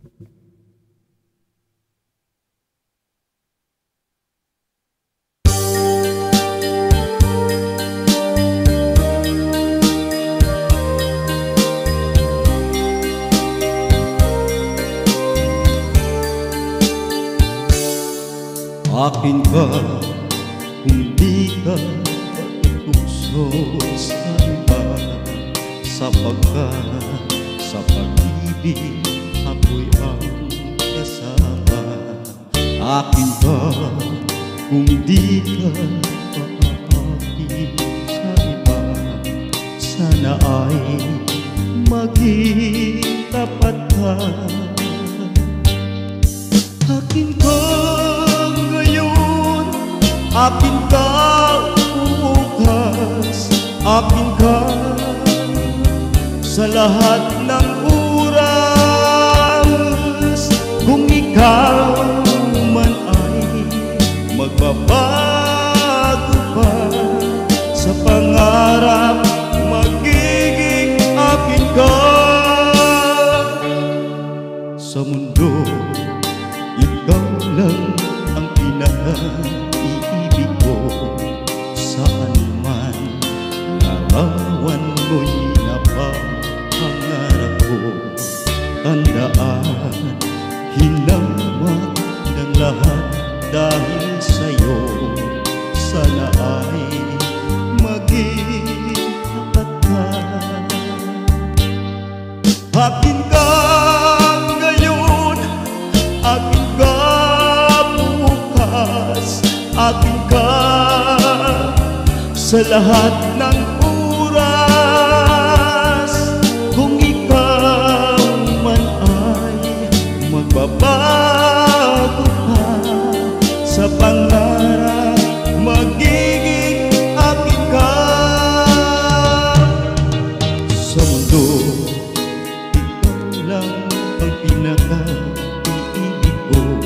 Akin ka kung di ka patuso sa iba, sapagkat sa pag-ibig ako'y ang kasama. Akin ka kung di ka paaakin sa iba, sana ay maging tapat ka. Akin ka ngayon, akin ka bukas, akin ka sa lahat ng oras. Kung ikaw man ay magbabago pa sa pangarap, magiging akin ka. Sa mundo, ikaw lang ang pinaka-iibig ko. Saan man larawan mo'y napapangarap ko. Tandaan, hinawak ng lahat dahil sa'yo. Sana ay maging tapat ka. Akin ka ngayon, akin ka bukas, akin ka sa lahat ng oras. Kung ikaw man ay magbabago pa sa pangarap, magiging akin ka. Sa mundo, ikaw lang ang pinaka-iibig ko.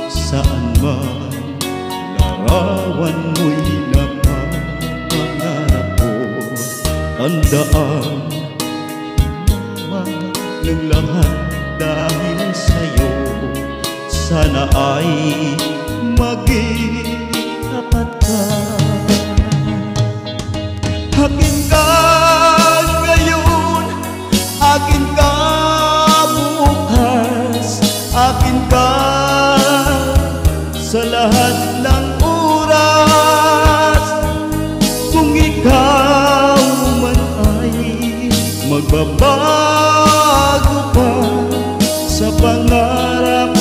Saan man larawan mo'y napapangarap ko. Tandaan, hinawak ng lahat dahil sa'yo. Sana ay maging tapat ka. Akin ka ngayon, akin ka bukas, akin ka sa lahat ng oras. Kung ikaw man ay magbabago pa sa pangarap,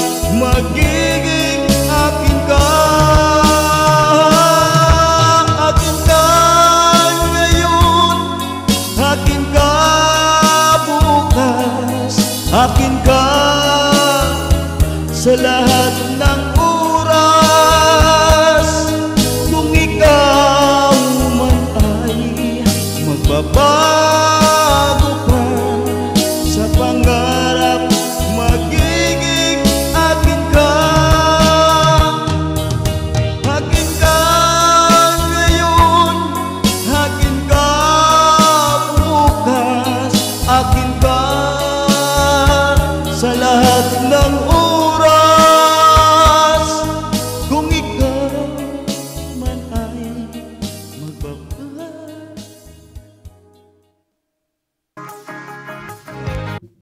magiging akin ka. Akin ka ngayon, akin ka bukas, akin ka sa lahat